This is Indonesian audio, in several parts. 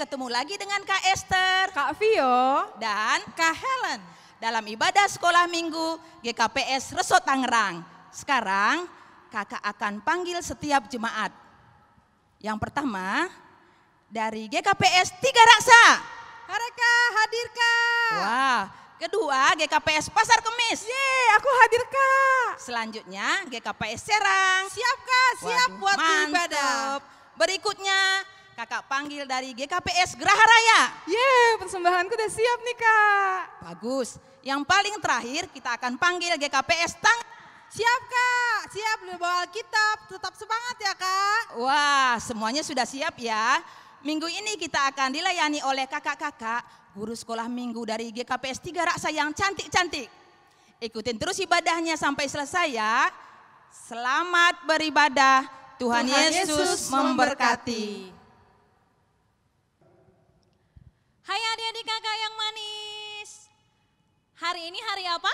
ketemu lagi dengan Kak Esther, Kak Vio, dan Kak Helen dalam ibadah sekolah minggu GKPS Reso Tangerang. Sekarang kakak akan panggil setiap jemaat. Yang pertama dari GKPS Tiga Raksa. Hareka hadir Kak. Wah, kedua GKPS Pasar Kemis. Yeay, aku hadir Kak. Selanjutnya GKPS Serang. Siap Kak, siap Waduh, buat mantap. ibadah. Berikutnya kakak panggil dari GKPS Geraha Raya. Yeay, persembahanku udah siap nih Kak. Bagus. Yang paling terakhir kita akan panggil GKPS Siap Kak, siap bawa Alkitab, tetap semangat ya Kak. Wah, semuanya sudah siap ya. Minggu ini kita akan dilayani oleh kakak-kakak guru sekolah minggu dari GKPS Tiga Raksa yang cantik-cantik. Ikutin terus ibadahnya sampai selesai ya. Selamat beribadah. Tuhan Yesus memberkati. Hai adik-adik kakak yang manis. Hari ini hari apa?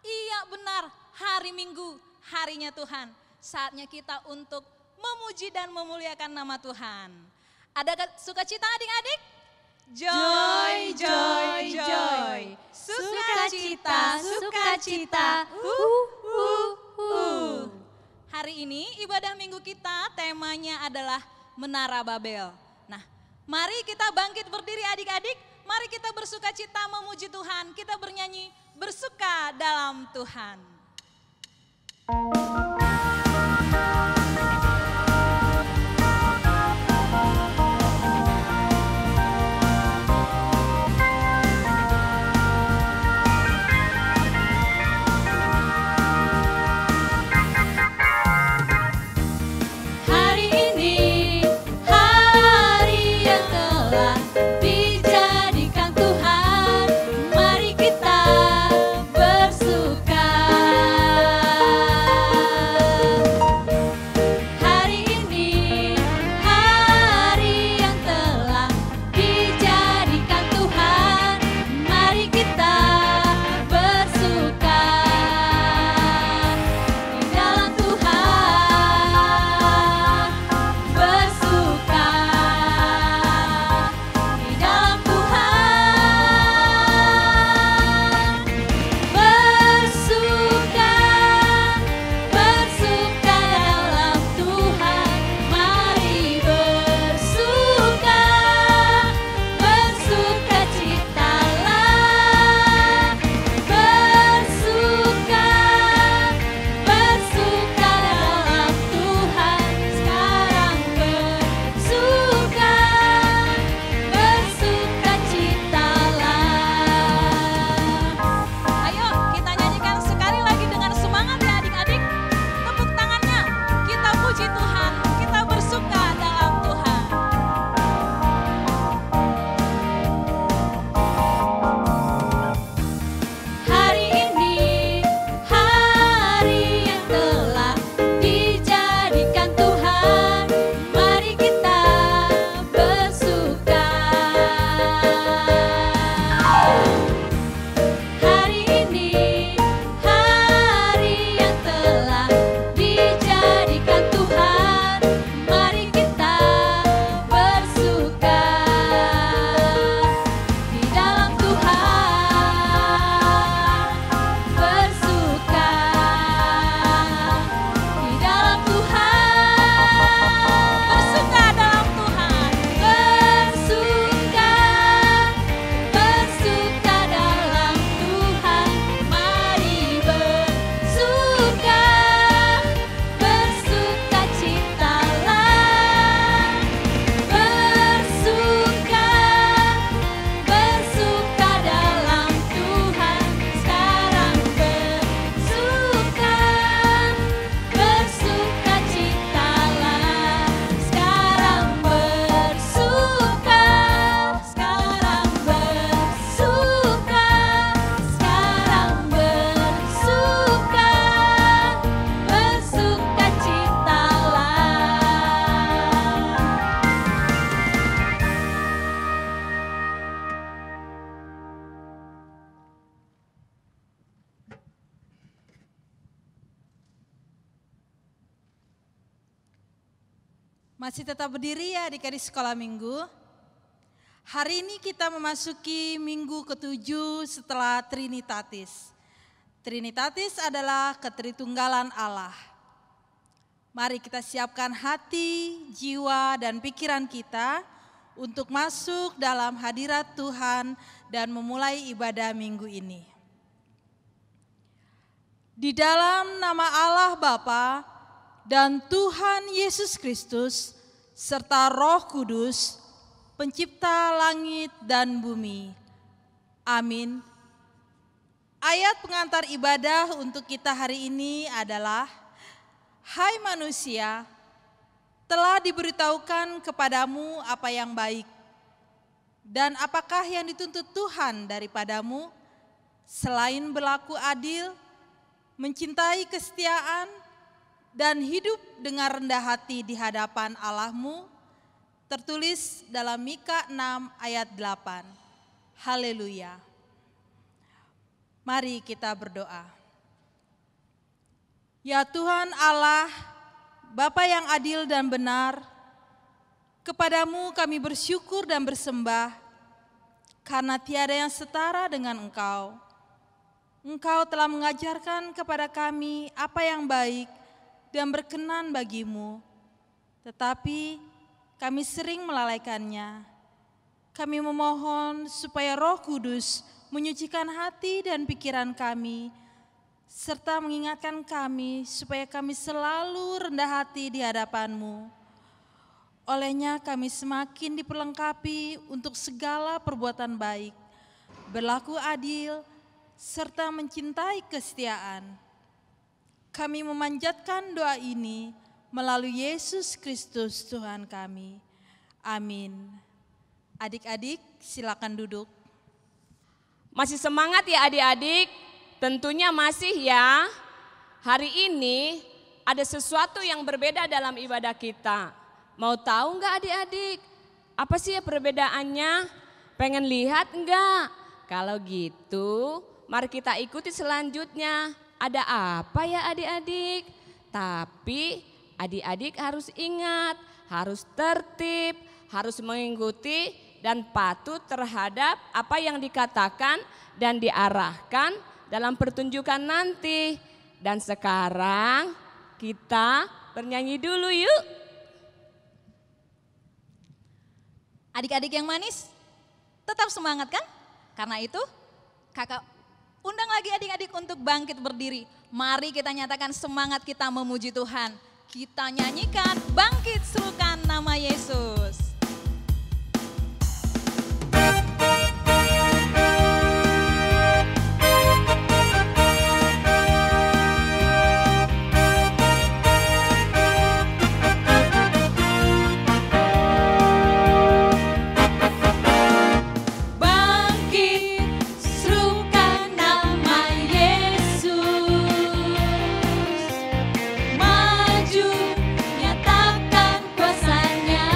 Iya benar, hari Minggu, harinya Tuhan. Saatnya kita untuk memuji dan memuliakan nama Tuhan. Ada sukacita adik-adik? Joy, joy, joy. Sukacita, sukacita. Hari ini ibadah minggu kita temanya adalah Menara Babel. Nah, mari kita bangkit berdiri adik-adik. Mari kita bersukacita memuji Tuhan. Kita bernyanyi bersuka dalam Tuhan. Masih tetap berdiri ya adik-adik sekolah minggu. Hari ini kita memasuki minggu ke-7 setelah Trinitatis. Trinitatis adalah ketritunggalan Allah. Mari kita siapkan hati, jiwa, dan pikiran kita untuk masuk dalam hadirat Tuhan dan memulai ibadah minggu ini. Di dalam nama Allah Bapa dan Tuhan Yesus Kristus serta Roh Kudus, Pencipta langit dan bumi. Amin. Ayat pengantar ibadah untuk kita hari ini adalah, Hai manusia, telah diberitahukan kepadamu apa yang baik, dan apakah yang dituntut Tuhan daripadamu, selain berlaku adil, mencintai kesetiaan, dan hidup dengan rendah hati di hadapan Allahmu, tertulis dalam Mika 6 ayat 8. Haleluya. Mari kita berdoa. Ya Tuhan Allah, Bapa yang adil dan benar, kepadamu kami bersyukur dan bersembah, karena tiada yang setara dengan Engkau. Engkau telah mengajarkan kepada kami apa yang baik dan berkenan bagimu, tetapi kami sering melalaikannya. Kami memohon supaya Roh Kudus menyucikan hati dan pikiran kami, serta mengingatkan kami supaya kami selalu rendah hati di hadapan-Mu. Olehnya kami semakin diperlengkapi untuk segala perbuatan baik, berlaku adil, serta mencintai kesetiaan. Kami memanjatkan doa ini melalui Yesus Kristus Tuhan kami. Amin. Adik-adik silakan duduk. Masih semangat ya adik-adik? Tentunya masih ya. Hari ini ada sesuatu yang berbeda dalam ibadah kita. Mau tahu enggak adik-adik? Apa sih ya perbedaannya? Pengen lihat enggak? Kalau gitu mari kita ikuti selanjutnya. Ada apa ya adik-adik? Tapi adik-adik harus ingat, harus tertib, harus mengikuti dan patuh terhadap apa yang dikatakan dan diarahkan dalam pertunjukan nanti. Dan sekarang kita bernyanyi dulu yuk. Adik-adik yang manis, tetap semangat kan? Karena itu kakak undang lagi adik-adik untuk bangkit berdiri. Mari kita nyatakan semangat kita memuji Tuhan. Kita nyanyikan, bangkit serukan nama Yesus. Maju, nyatakan kuasa-Nya.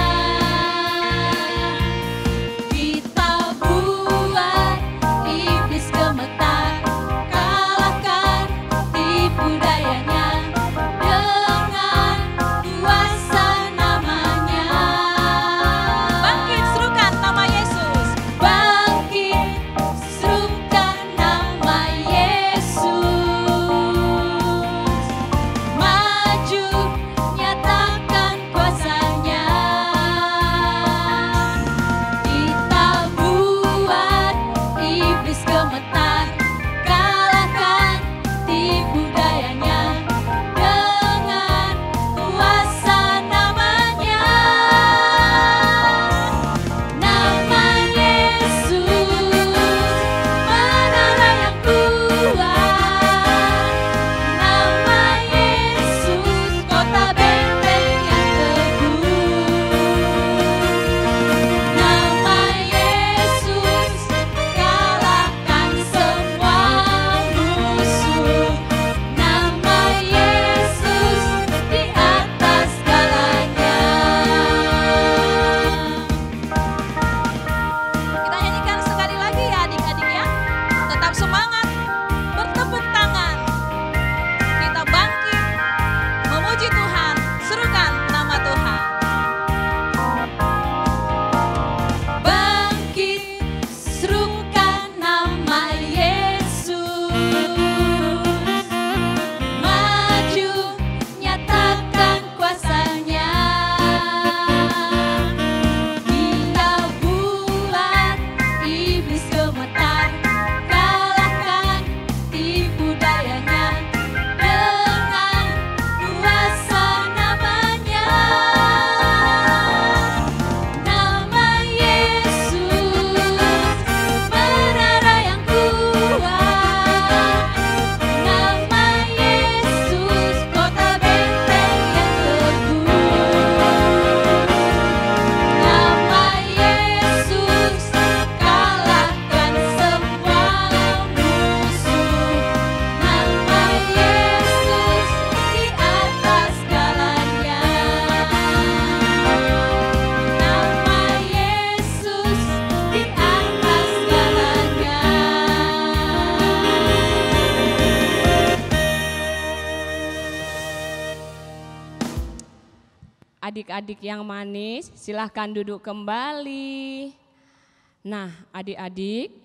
Adik-adik yang manis, silahkan duduk kembali. Nah, adik-adik,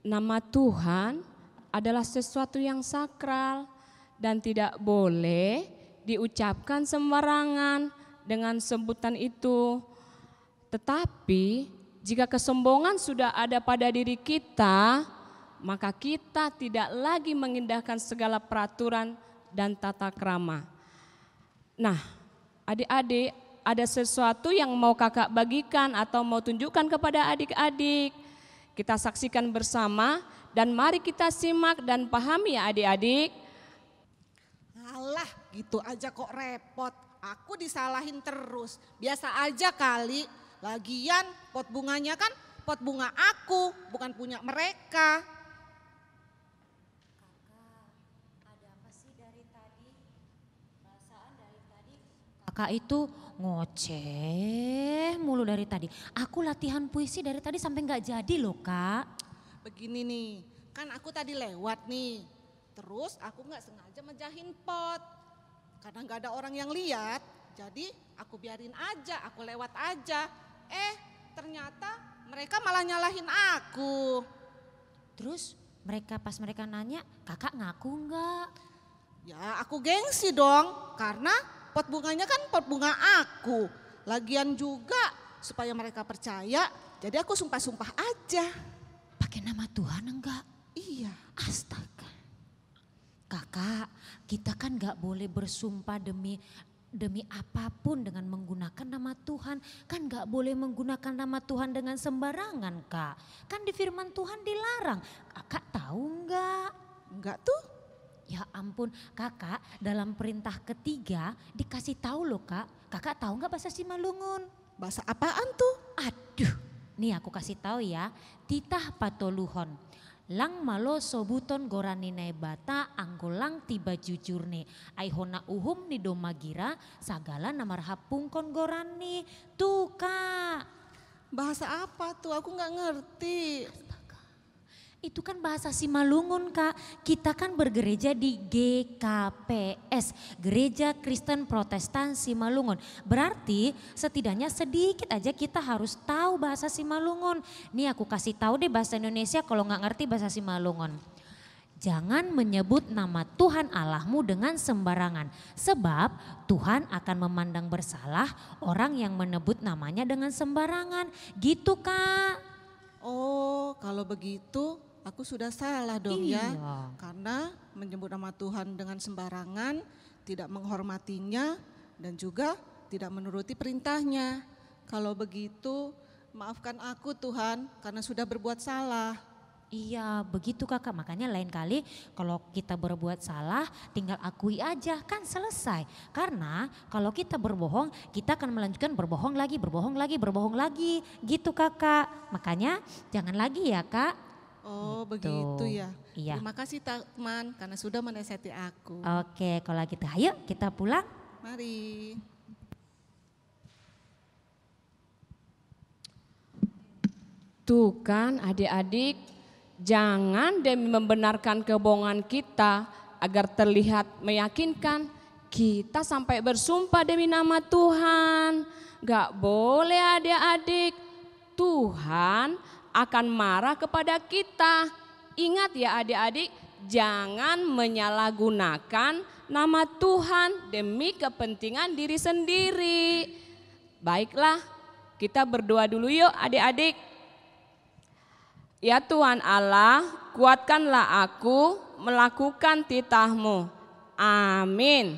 nama Tuhan adalah sesuatu yang sakral dan tidak boleh diucapkan sembarangan dengan sebutan itu. Tetapi jika kesombongan sudah ada pada diri kita, maka kita tidak lagi mengindahkan segala peraturan dan tata krama. Nah, adik-adik, ada sesuatu yang mau kakak bagikan atau mau tunjukkan kepada adik-adik. Kita saksikan bersama dan mari kita simak dan pahami ya adik-adik. Alah, gitu aja kok repot. Aku disalahin terus. Biasa aja kali. Lagian pot bunganya kan pot bunga aku, bukan punya mereka. Kakak itu ngoceh mulu dari tadi. Aku latihan puisi dari tadi sampai nggak jadi loh kak. Begini nih, kan aku tadi lewat nih. Terus aku nggak sengaja mejahin pot. Karena nggak ada orang yang lihat, jadi aku biarin aja, aku lewat aja. Ternyata mereka malah nyalahin aku. Terus pas mereka nanya, kakak ngaku nggak? Ya aku gengsi dong, karena pot bunganya kan pot bunga aku. Lagian juga supaya mereka percaya, jadi aku sumpah-sumpah aja. Pakai nama Tuhan enggak? Iya. Astaga. Kakak, kita kan nggak boleh bersumpah demi apapun dengan menggunakan nama Tuhan. Kan nggak boleh menggunakan nama Tuhan dengan sembarangan kak. Kan di firman Tuhan dilarang. Kakak tahu nggak? Enggak tuh. Ya ampun kakak, dalam perintah ketiga dikasih tahu loh kak. Kakak tahu nggak bahasa Simalungun? Bahasa apaan tuh? Aduh, nih aku kasih tahu ya. Titah patoluhon. Lang malo sobuton goranine bata anggolang tiba jujurne. Aihona uhum ni domagira sagala namarhapungkon gorani. Tuh kak. Bahasa apa tuh? Aku nggak ngerti. Itu kan bahasa Simalungun kak. Kita kan bergereja di GKPS, Gereja Kristen Protestan Simalungun. Berarti setidaknya sedikit aja kita harus tahu bahasa Simalungun. Nih aku kasih tahu deh bahasa Indonesia kalau nggak ngerti bahasa Simalungun. Jangan menyebut nama Tuhan Allahmu dengan sembarangan. Sebab Tuhan akan memandang bersalah orang yang menyebut namanya dengan sembarangan. Gitu kak. Oh kalau begitu aku sudah salah dong Iya. ya. Karena menyebut nama Tuhan dengan sembarangan, tidak menghormatinya dan juga tidak menuruti perintahnya. Kalau begitu maafkan aku Tuhan karena sudah berbuat salah. Iya begitu kakak, makanya lain kali kalau kita berbuat salah tinggal akui aja kan selesai. Karena kalau kita berbohong kita akan melanjutkan berbohong lagi gitu kakak. Makanya jangan lagi ya kak. Oh Gitu. begitu ya. Iya. Terima kasih teman karena sudah menasihati aku. Oke kalau gitu ayo kita pulang. Mari. Tuh kan adik-adik, jangan demi membenarkan kebohongan kita agar terlihat meyakinkan, kita sampai bersumpah demi nama Tuhan. Gak boleh adik-adik, Tuhan akan marah kepada kita. Ingat ya adik-adik, jangan menyalahgunakan nama Tuhan demi kepentingan diri sendiri. Baiklah, kita berdoa dulu yuk adik-adik. Ya Tuhan Allah, kuatkanlah aku melakukan titah-Mu. Amin.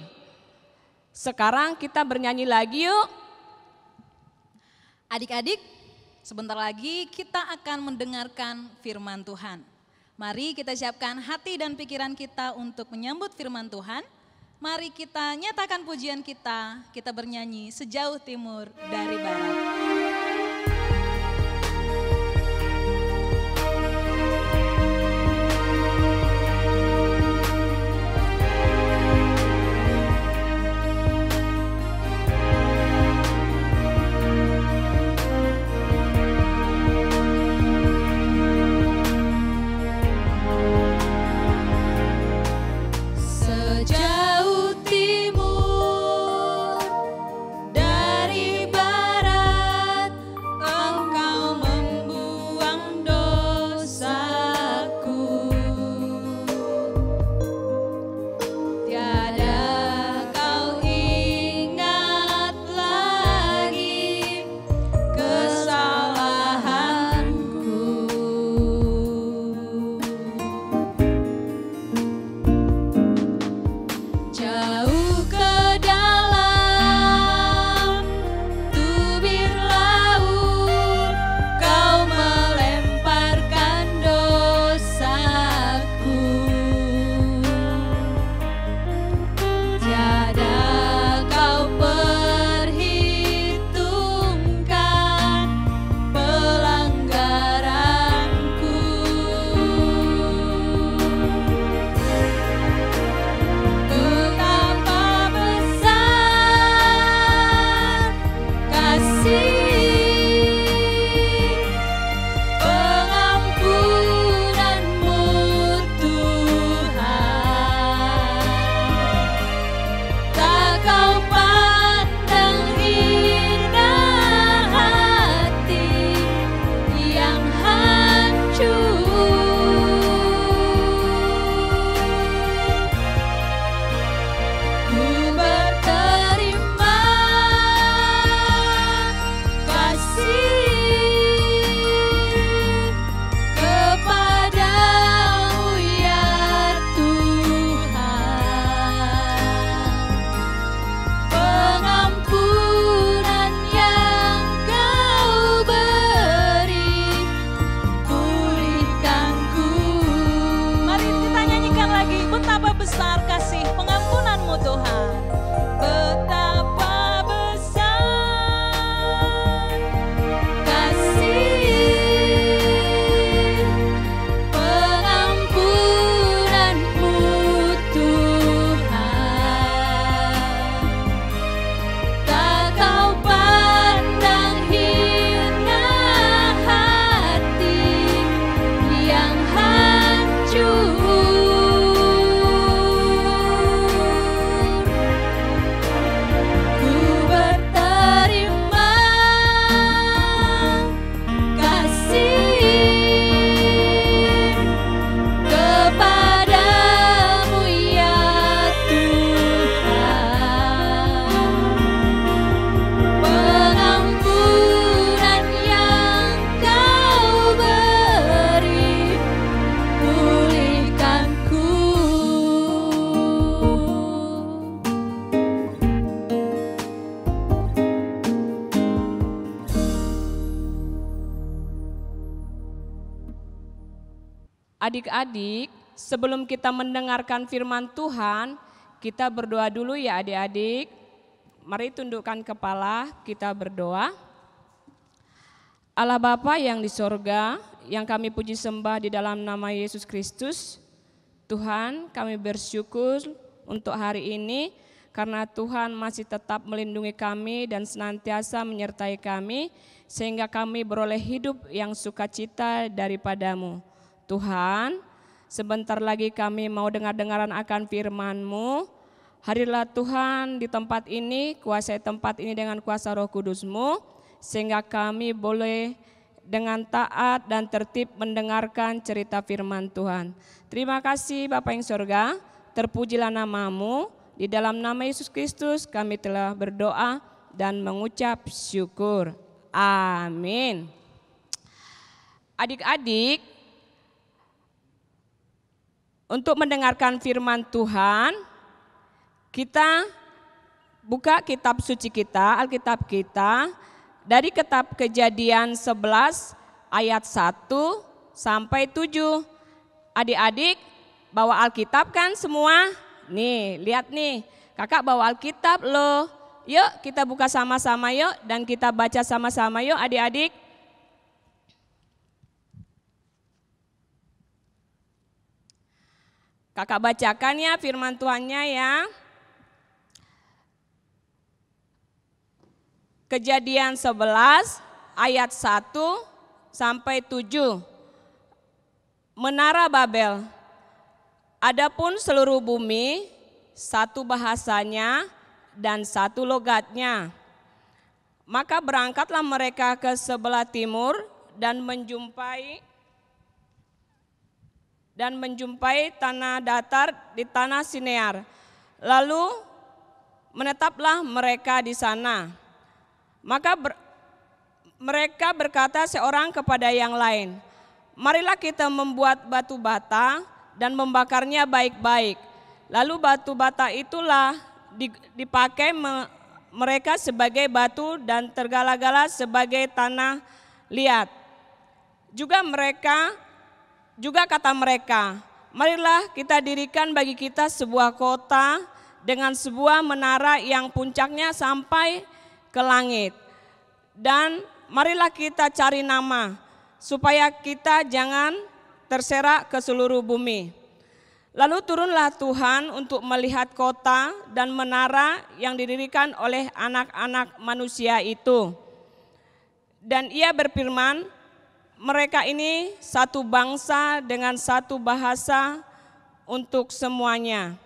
Sekarang kita bernyanyi lagi yuk. Adik-adik, sebentar lagi kita akan mendengarkan firman Tuhan. Mari kita siapkan hati dan pikiran kita untuk menyambut firman Tuhan. Mari kita nyatakan pujian kita bernyanyi sejauh timur dari barat. Sejauh timur dari Adik-adik, sebelum kita mendengarkan firman Tuhan, kita berdoa dulu ya adik-adik. Mari tundukkan kepala, kita berdoa. Allah Bapa yang di sorga, yang kami puji sembah di dalam nama Yesus Kristus. Tuhan, kami bersyukur untuk hari ini karena Tuhan masih tetap melindungi kami dan senantiasa menyertai kami sehingga kami beroleh hidup yang sukacita daripada-Mu. Tuhan, sebentar lagi kami mau dengar-dengaran akan firman-Mu. Hadirlah Tuhan di tempat ini, kuasai tempat ini dengan kuasa Roh Kudus-Mu, sehingga kami boleh dengan taat dan tertib mendengarkan cerita firman Tuhan. Terima kasih Bapa yang sorga, terpujilah nama-Mu. Di dalam nama Yesus Kristus kami telah berdoa dan mengucap syukur. Amin. Adik-adik, untuk mendengarkan firman Tuhan, kita buka kitab suci kita, Alkitab kita, dari kitab Kejadian 11 ayat 1 sampai 7. Adik-adik bawa Alkitab kan semua? Nih, lihat nih, kakak bawa Alkitab loh. Yuk kita buka sama-sama yuk dan kita baca sama-sama yuk adik-adik. Kakak bacakan ya firman Tuhannya ya. Kejadian 11 ayat 1 sampai 7. Menara Babel. Adapun seluruh bumi, satu bahasanya dan satu logatnya. Maka berangkatlah mereka ke sebelah timur dan menjumpai tanah datar di tanah Sinear. Lalu menetaplah mereka di sana. Maka mereka berkata seorang kepada yang lain, marilah kita membuat batu bata dan membakarnya baik-baik. Lalu batu bata itulah dipakai mereka sebagai batu dan tergala-gala sebagai tanah liat. Juga kata mereka, marilah kita dirikan bagi kita sebuah kota dengan sebuah menara yang puncaknya sampai ke langit. Dan marilah kita cari nama, supaya kita jangan terserak ke seluruh bumi. Lalu turunlah Tuhan untuk melihat kota dan menara yang didirikan oleh anak-anak manusia itu. Dan ia berfirman, mereka ini satu bangsa dengan satu bahasa untuk semuanya.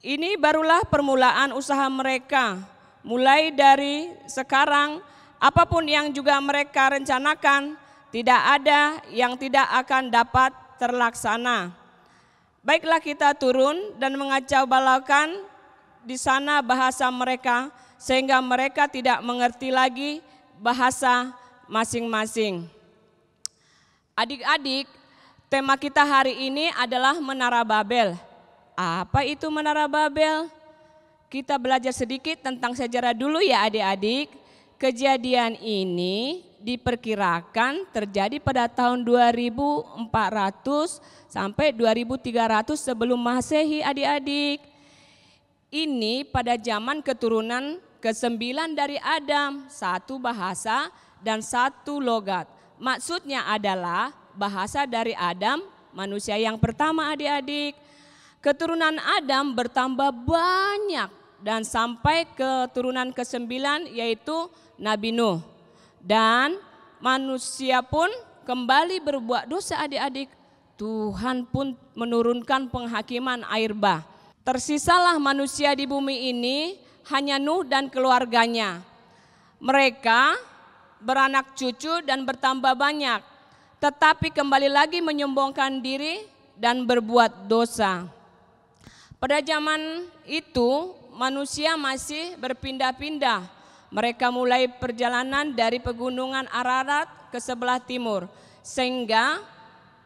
Ini barulah permulaan usaha mereka. Mulai dari sekarang, apapun yang juga mereka rencanakan, tidak ada yang tidak akan dapat terlaksana. Baiklah kita turun dan mengacau balaukan di sana bahasa mereka, sehingga mereka tidak mengerti lagi bahasa masing-masing. Adik-adik, tema kita hari ini adalah Menara Babel. Apa itu Menara Babel? Kita belajar sedikit tentang sejarah dulu ya adik-adik. Kejadian ini diperkirakan terjadi pada tahun 2400 sampai 2300 sebelum Masehi adik-adik. Ini pada zaman keturunan ke-9 dari Adam, satu bahasa dan satu logat. Maksudnya adalah bahasa dari Adam, manusia yang pertama adik-adik. Keturunan Adam bertambah banyak dan sampai keturunan ke-9 yaitu Nabi Nuh. Dan manusia pun kembali berbuat dosa adik-adik. Tuhan pun menurunkan penghakiman air bah. Tersisalah manusia di bumi ini hanya Nuh dan keluarganya. Mereka beranak cucu dan bertambah banyak, tetapi kembali lagi menyombongkan diri dan berbuat dosa. Pada zaman itu manusia masih berpindah-pindah. Mereka mulai perjalanan dari pegunungan Ararat ke sebelah timur, sehingga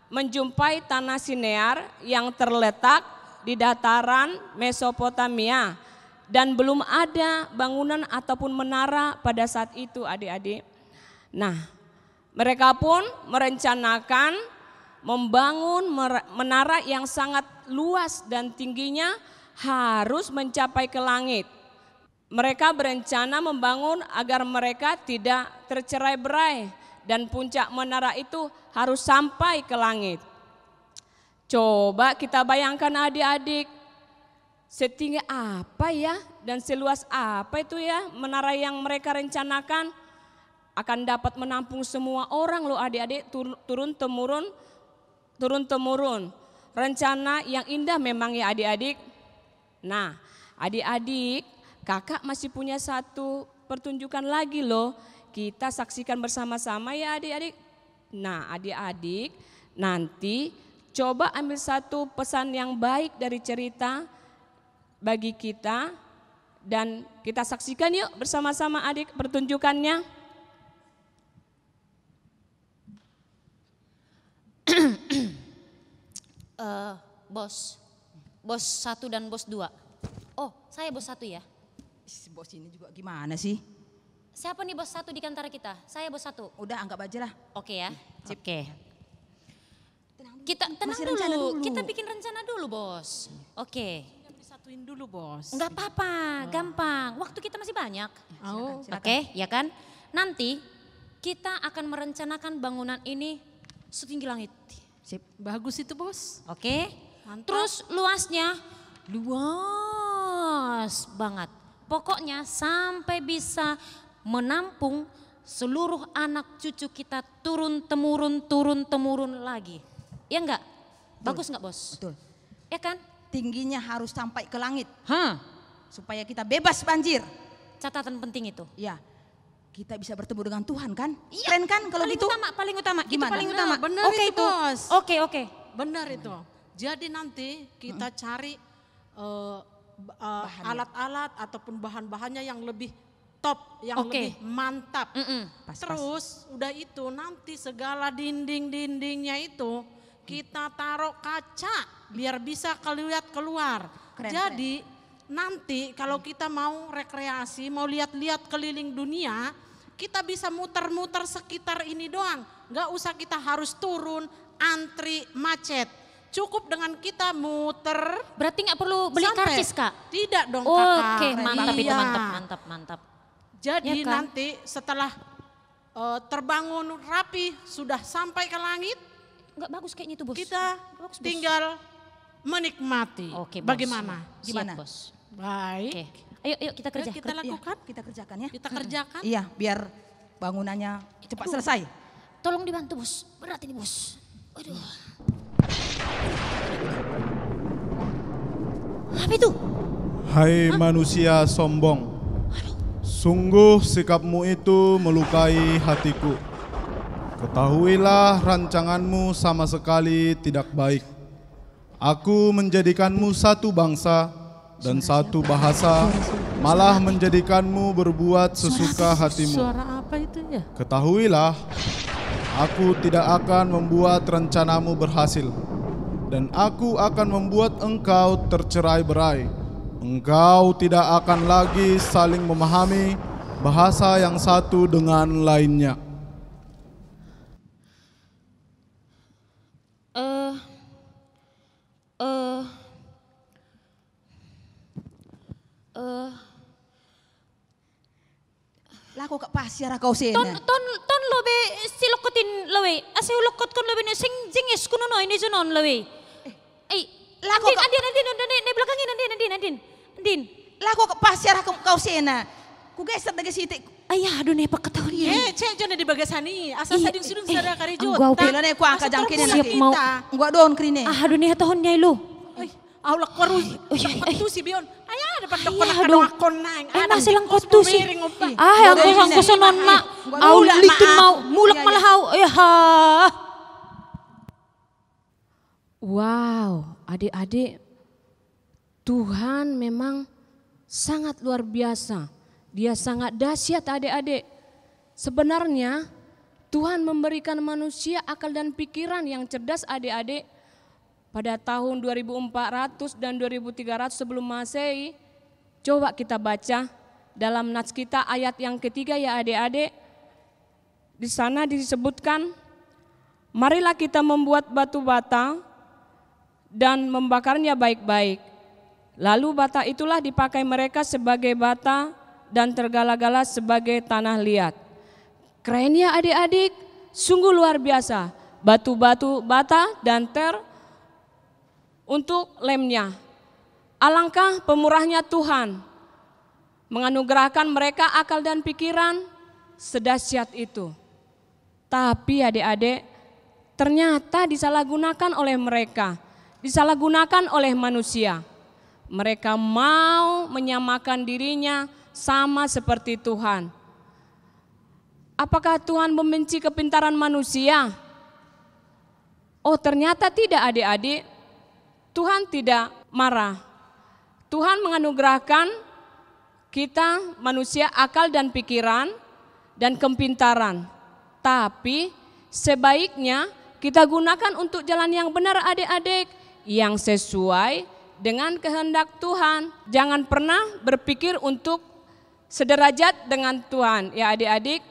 menjumpai tanah Sinear yang terletak di dataran Mesopotamia. Dan belum ada bangunan ataupun menara pada saat itu adik-adik. Nah, mereka pun merencanakan membangun menara yang sangat luas dan tingginya harus mencapai ke langit. Mereka berencana membangun agar mereka tidak tercerai-berai dan puncak menara itu harus sampai ke langit. Coba kita bayangkan adik-adik, setinggi apa ya dan seluas apa itu ya menara yang mereka rencanakan, akan dapat menampung semua orang loh adik-adik, turun-temurun. Rencana yang indah memang ya adik-adik. Nah adik-adik, kakak masih punya satu pertunjukan lagi loh. Kita saksikan bersama-sama ya adik-adik. Nah adik-adik, nanti coba ambil satu pesan yang baik dari cerita bagi kita. Dan kita saksikan yuk bersama-sama adik pertunjukannya. Bos 1 dan bos 2. Oh, saya bos 1 ya. Bos ini juga gimana sih? Siapa nih bos 1 di antara kita? Saya bos 1. Udah anggap aja lah. Oke ya. Oke. Kita tenang Masih rencana dulu. Kita bikin rencana dulu, Bos. Oke. Disatuin dulu, Bos. Enggak apa-apa, gampang. Waktu kita masih banyak. Oh, Oke, ya kan? Nanti kita akan merencanakan bangunan ini setinggi langit. sip. Bagus itu, Bos. Oke? Mantap. Terus luasnya luas banget. Pokoknya sampai bisa menampung seluruh anak cucu kita turun temurun lagi. Ya enggak? Bagus enggak, Bos? Betul. Ya kan? Tingginya harus sampai ke langit Hah, supaya kita bebas banjir. catatan penting itu. Ya, kita bisa bertemu dengan Tuhan kan? Keren kan kalau paling gitu? paling utama. Itu Gimana? paling utama. Benar Oke itu, Bos. Oke. Benar itu. Jadi nanti kita cari alat-alat ataupun bahan-bahannya yang lebih top, yang Oke. lebih mantap. Pas-pas. Terus udah itu nanti segala dinding-dindingnya itu kita taruh kaca biar bisa keluar. Keren, Jadi nanti kalau kita mau rekreasi, mau lihat-lihat keliling dunia, kita bisa muter-muter sekitar ini doang. Nggak usah kita harus turun, antri, macet. Cukup dengan kita muter. Berarti nggak perlu beli sampai. karcis, Kak? Tidak dong, Kakak. Oke, mantap itu, Iya. mantap. Jadi Ya kan? nanti setelah terbangun rapi, sudah sampai ke langit, Enggak bagus kayaknya itu, Bos. kita Bagus, Bos. tinggal menikmati. Oke, Bos. Bagaimana? Gimana? Siap, Bos. Baik. Oke. Ayo kita kerja. Kita lakukan, Iya, kita kerjakan ya. kita kerjakan. Iya, biar bangunannya cepat selesai. Tolong dibantu, Bos. Berat ini, Bos. Aduh. Apa itu? Hai manusia sombong, sungguh sikapmu itu melukai hatiku. Ketahuilah rancanganmu sama sekali tidak baik. Aku menjadikanmu satu bangsa dan satu bahasa, malah menjadikanmu berbuat sesuka hatimu. Suara apa itu ya? Ketahuilah, aku tidak akan membuat rencanamu berhasil. Dan aku akan membuat engkau tercerai-berai. Engkau tidak akan lagi saling memahami bahasa yang satu dengan lainnya. Laku ke pasir kau sini. Ton lobe silokotin lobe. Ase ulokot kon lobe ne sing jingis kuno no ini junon lobe. Laku Andin belakangin Andin. Laku ke pasir kau sini. Ku geser dari situ. Ayah aduh ne pak ketahuan ya. Cek jangan di bagasani. Asal Iya, sading sudung sadar kari jut. Gua Pila ne ku angka jangkini siap lagi. mau. Gua don krine. Ah aduh ne tahun nyai lu. Allah koru. Itu si Bion. Ayah dapat dokter Ayah, kadang aduh. akon nang. Masih langkot tuh sih. Ah, Aku sangko sonon mak. Au likin mau mulak malah hau. Ya ha. Wow, adik-adik, Tuhan memang sangat luar biasa. Dia sangat dahsyat adik-adik. Sebenarnya Tuhan memberikan manusia akal dan pikiran yang cerdas adik-adik. Pada tahun 2400 dan 2300 sebelum Masehi, coba kita baca dalam nats kita ayat yang ketiga ya adik-adik. Di sana disebutkan, marilah kita membuat batu bata dan membakarnya baik-baik. Lalu bata itulah dipakai mereka sebagai bata dan tergala-gala sebagai tanah liat. Keren ya adik-adik, sungguh luar biasa. Batu-batu bata dan ter untuk lemnya. Alangkah pemurahnya Tuhan menganugerahkan mereka akal dan pikiran sedahsyat itu. Tapi adik-adik, ternyata disalahgunakan oleh mereka, disalahgunakan oleh manusia. Mereka mau menyamakan dirinya sama seperti Tuhan. Apakah Tuhan membenci kepintaran manusia? Oh, ternyata tidak adik-adik. Tuhan tidak marah. Tuhan menganugerahkan kita manusia akal dan pikiran dan kepintaran. Tapi sebaiknya kita gunakan untuk jalan yang benar adik-adik, yang sesuai dengan kehendak Tuhan. Jangan pernah berpikir untuk sederajat dengan Tuhan. Ya adik-adik,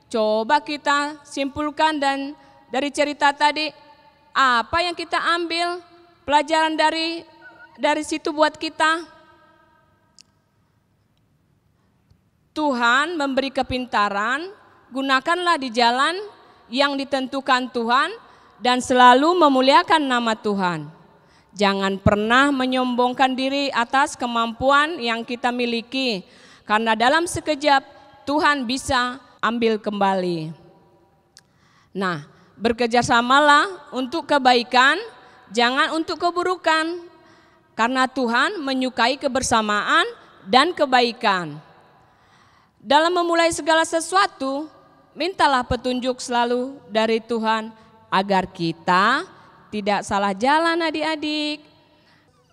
coba kita simpulkan dan dari cerita tadi, apa yang kita ambil pelajaran dari situ buat kita? Tuhan memberi kepintaran, gunakanlah di jalan yang ditentukan Tuhan dan selalu memuliakan nama Tuhan. Jangan pernah menyombongkan diri atas kemampuan yang kita miliki, karena dalam sekejap Tuhan bisa ambil kembali. Nah, bekerjasamalah untuk kebaikan, jangan untuk keburukan, karena Tuhan menyukai kebersamaan dan kebaikan. Dalam memulai segala sesuatu, mintalah petunjuk selalu dari Tuhan agar kita tidak salah jalan adik-adik.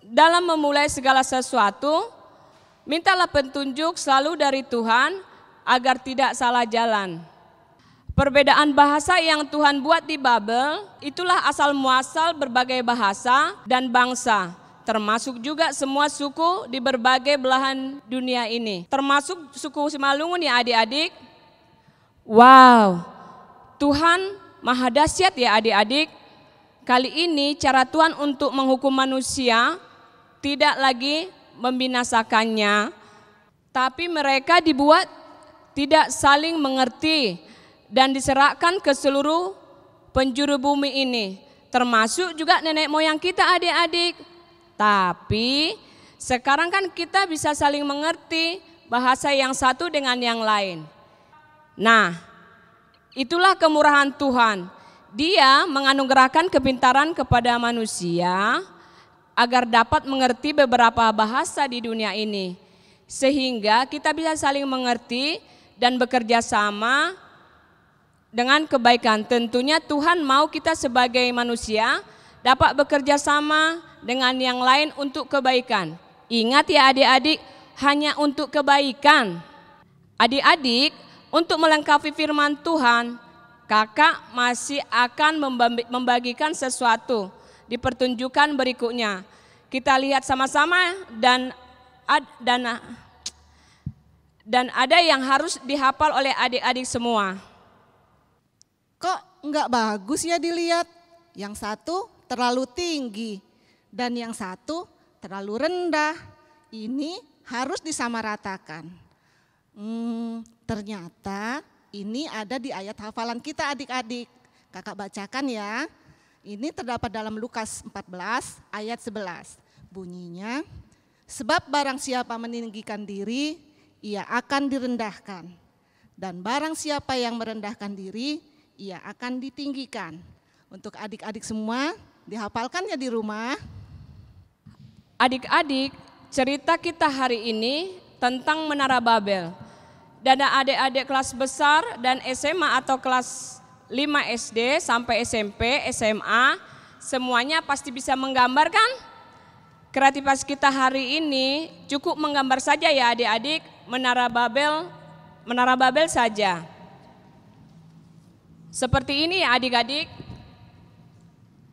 Dalam memulai segala sesuatu, mintalah petunjuk selalu dari Tuhan agar tidak salah jalan. Perbedaan bahasa yang Tuhan buat di Babel, itulah asal muasal berbagai bahasa dan bangsa. Termasuk juga semua suku di berbagai belahan dunia ini. Termasuk suku Simalungun ya adik-adik. Wow, Tuhan maha dahsyat ya adik-adik. Kali ini cara Tuhan untuk menghukum manusia tidak lagi membinasakannya, tapi mereka dibuat tidak saling mengerti dan diserahkan ke seluruh penjuru bumi ini. Termasuk juga nenek moyang kita adik-adik. Tapi sekarang kan kita bisa saling mengerti bahasa yang satu dengan yang lain. Nah, itulah kemurahan Tuhan. Dia menganugerahkan kepintaran kepada manusia agar dapat mengerti beberapa bahasa di dunia ini. Sehingga kita bisa saling mengerti dan bekerja sama dengan kebaikan. Tentunya Tuhan mau kita sebagai manusia dapat bekerja sama dengan yang lain untuk kebaikan. Ingat ya adik-adik, hanya untuk kebaikan. Adik-adik, untuk melengkapi firman Tuhan, kakak masih akan membagikan sesuatu di pertunjukan berikutnya. Kita lihat sama-sama dan ada yang harus dihafal oleh adik-adik semua. Kok enggak bagus ya dilihat? Yang satu terlalu tinggi dan yang satu terlalu rendah. Ini harus disamaratakan. Ternyata ini ada di ayat hafalan kita adik-adik. Kakak bacakan ya. Ini terdapat dalam Lukas 14 ayat 11. Bunyinya, sebab barang siapa meninggikan diri, ia akan direndahkan. Dan barang siapa yang merendahkan diri, ia akan ditinggikan. Untuk adik-adik semua, dihafalkan ya di rumah. Adik-adik, cerita kita hari ini tentang Menara Babel. Dan adik-adik kelas besar dan SMA atau kelas 5 SD sampai SMP, SMA, semuanya pasti bisa menggambarkan. Kreativitas kita hari ini cukup menggambar saja ya adik-adik, Menara Babel saja. Seperti ini ya adik-adik.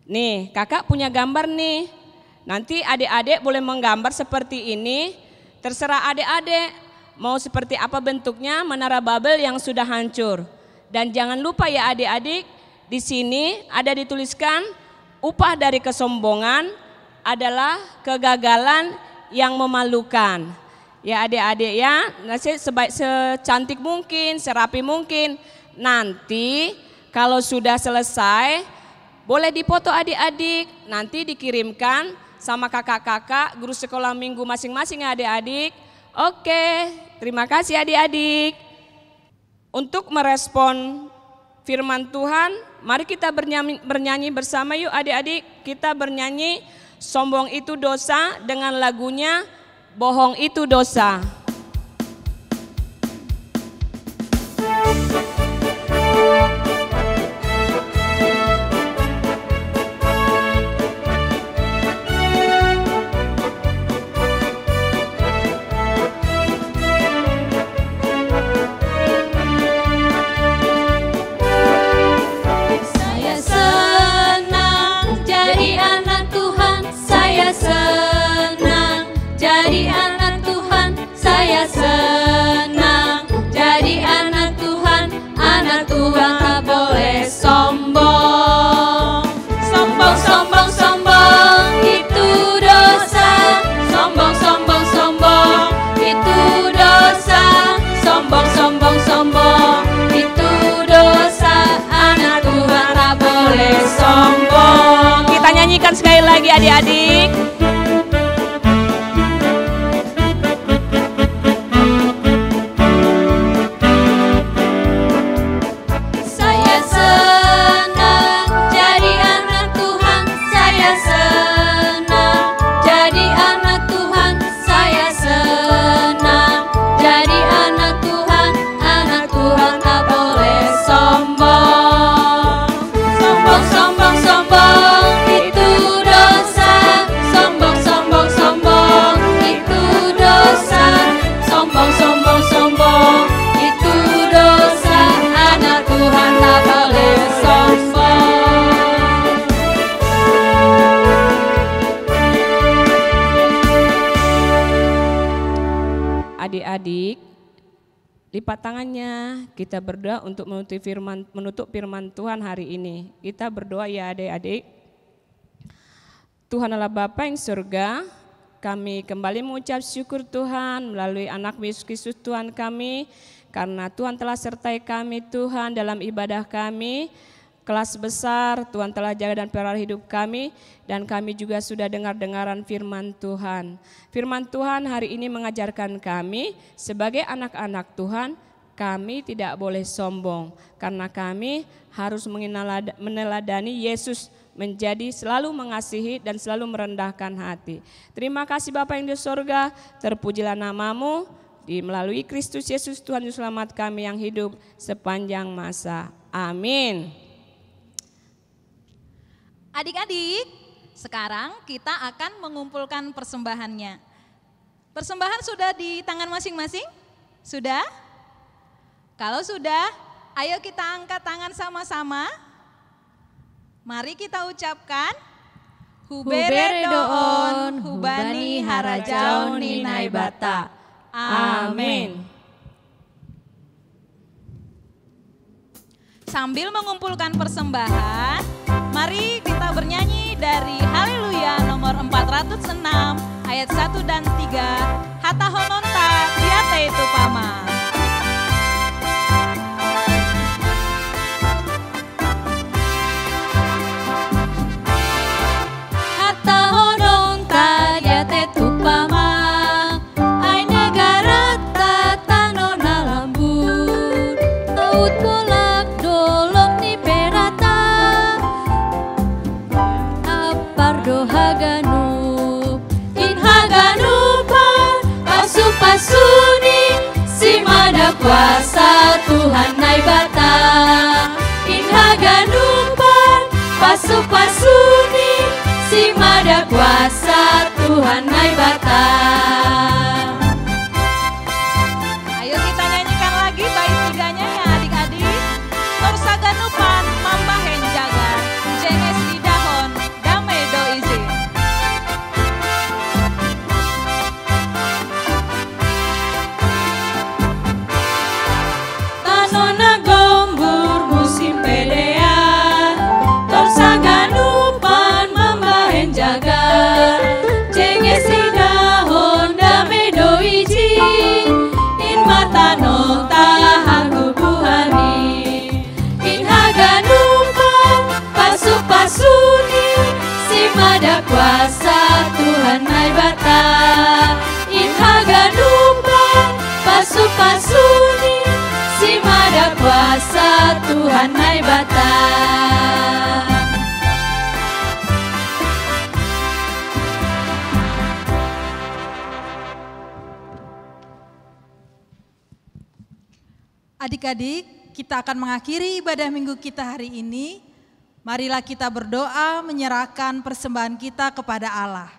Nih, kakak punya gambar nih. Nanti adik-adik boleh menggambar seperti ini. Terserah adik-adik mau seperti apa bentuknya Menara Babel yang sudah hancur. Dan jangan lupa ya adik-adik, Di sini ada dituliskan upah dari kesombongan adalah kegagalan yang memalukan. Ya adik-adik ya, secantik mungkin, serapi mungkin. Nanti kalau sudah selesai boleh dipoto adik-adik, nanti dikirimkan sama kakak-kakak guru sekolah minggu masing-masing ya adik-adik. Oke, terima kasih adik-adik. Untuk merespon firman Tuhan, mari kita bernyanyi bersama yuk adik-adik. Kita bernyanyi Sombong Itu Dosa dengan lagunya Bohong Itu Dosa. Saya senang jadi anak Tuhan, saya senang jadi anak Tuhan, saya senang jadi anak Tuhan. Anak Tuhan tak boleh sombong. Sombong, sombong, sombong itu dosa. Sombong, sombong, sombong itu dosa. Sombong, sombong, sombong itu dosa. Anak Tuhan tak boleh sombong. Kita nyanyikan sekali lagi adik-adik. Saya senang jadi anak Tuhan, saya senang jadi anak Tuhan, saya senang jadi anak Tuhan. Anak Tuhan tak boleh sombong. Sombong, sombong, sombong itu dosa. Sombong, sombong, sombong itu dosa. Sombong, sombong, sombong itu dosa. Anak Tuhan tak boleh sombong. Adik-adik, lipat tangannya, kita berdoa untuk menutup firman Tuhan hari ini. Kita berdoa ya adik-adik. Tuhan Allah Bapa yang surga, kami kembali mengucap syukur Tuhan melalui anak Yesus Kristus Tuhan kami. Karena Tuhan telah sertai kami Tuhan dalam ibadah kami. Kelas besar Tuhan telah jaga dan pelihara hidup kami. Dan kami juga sudah dengar-dengaran firman Tuhan. Firman Tuhan hari ini mengajarkan kami sebagai anak-anak Tuhan, kami tidak boleh sombong. Karena kami harus meneladani Yesus menjadi selalu mengasihi dan selalu merendahkan hati. Terima kasih Bapa yang di surga, terpujilah namamu. Melalui Kristus Yesus Tuhan Juru Selamat kami yang hidup sepanjang masa. Amin. Adik-adik, sekarang kita akan mengumpulkan persembahannya. Persembahan sudah di tangan masing-masing? Sudah? Kalau sudah, ayo kita angkat tangan sama-sama. Mari kita ucapkan Hubere doon, hubani harajau ninai bata. Amin. Sambil mengumpulkan persembahan, mari kita bernyanyi dari Haleluya nomor 406 ayat 1 dan 3. Hata hononta diate itu pama. Hata hononta diate tu pama. Ai negara tanona lambut. Taut bolak dolok ni perata. Apardo haganup. In haganupan pasu-pasuni. Si mada kuasa Tuhan nai bata. In haganupan pasu-pasuni. Si mada kuasa Tuhan nai bata. Ayo kita nyanyikan lagi bait tiganya ya adik-adik. Torsaganupan mambahen jaga. Jenges di dahon damai do izin. Tanona gombur musim pedea. datang. Adik-adik, kita akan mengakhiri ibadah minggu kita hari ini. Marilah kita berdoa menyerahkan persembahan kita kepada Allah.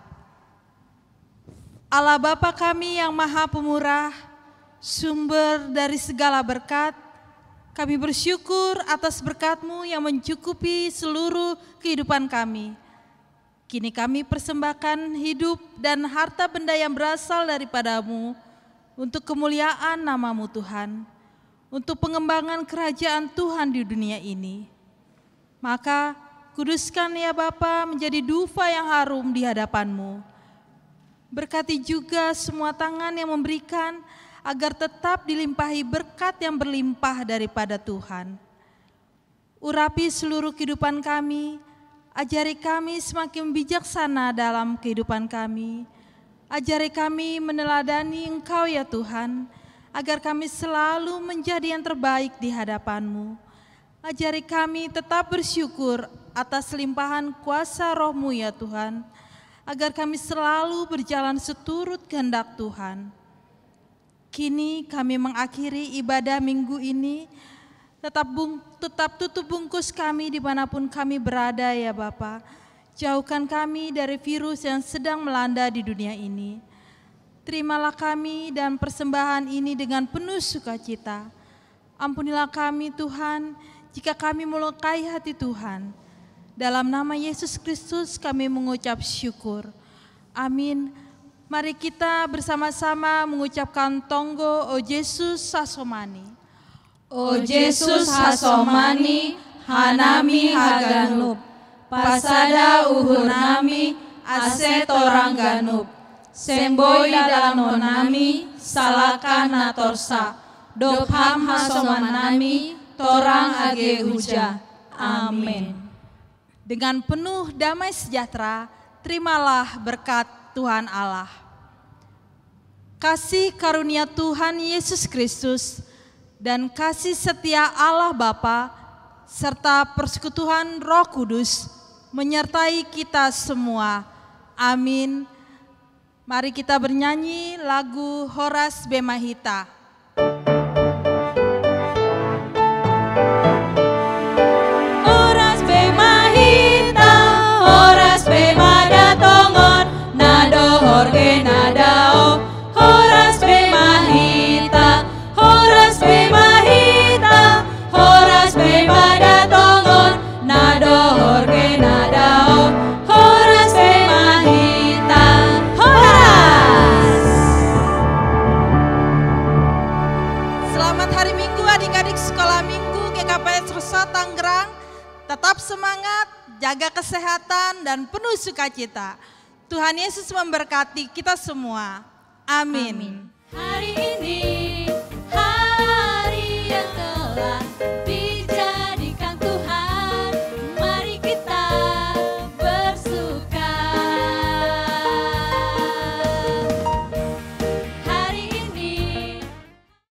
Allah Bapa kami yang Maha Pemurah, sumber dari segala berkat, kami bersyukur atas berkat-Mu yang mencukupi seluruh kehidupan kami. Kini kami persembahkan hidup dan harta benda yang berasal daripada-Mu untuk kemuliaan nama-Mu Tuhan, untuk pengembangan kerajaan Tuhan di dunia ini. Maka kuduskan ya Bapa menjadi dufa yang harum di hadapan-Mu. Berkati juga semua tangan yang memberikan agar tetap dilimpahi berkat yang berlimpah daripada Tuhan. Urapi seluruh kehidupan kami, ajari kami semakin bijaksana dalam kehidupan kami. Ajari kami meneladani Engkau ya Tuhan, agar kami selalu menjadi yang terbaik di hadapan-Mu. Ajari kami tetap bersyukur atas limpahan kuasa Roh-Mu ya Tuhan, agar kami selalu berjalan seturut kehendak Tuhan. Kini kami mengakhiri ibadah minggu ini, tetap tutup bungkus kami dimanapun kami berada ya Bapa. Jauhkan kami dari virus yang sedang melanda di dunia ini. Terimalah kami dan persembahan ini dengan penuh sukacita. Ampunilah kami Tuhan, jika kami melukai hati Tuhan. Dalam nama Yesus Kristus kami mengucap syukur. Amin. Mari kita bersama-sama mengucapkan tonggo O Yesus Hasomani. O Yesus Hasomani, hanami haganup, pasada uhur nami, ase torang ganup. Semboi dalam nonami, salakan natorsa, dopham hasomanami, torang age huja. Amin. Dengan penuh damai sejahtera, terimalah berkat Tuhan Allah. Kasih karunia Tuhan Yesus Kristus dan kasih setia Allah Bapa serta persekutuan Roh Kudus menyertai kita semua. Amin. Mari kita bernyanyi lagu Horas Bemahita. Horas Bemahita, Horas Bemada tongon, nado horge nadao. Horas Bemahita, Horas Bemahita, Horas Bemada tongon, nado horge nadao. Horas Bemahita, Horas. Selamat hari Minggu adik-adik sekolah Minggu GKPS Rosa Tangerang. Tetap semangat, jaga kesehatan dan penuh sukacita. Tuhan Yesus memberkati kita semua. Amin. Hari ini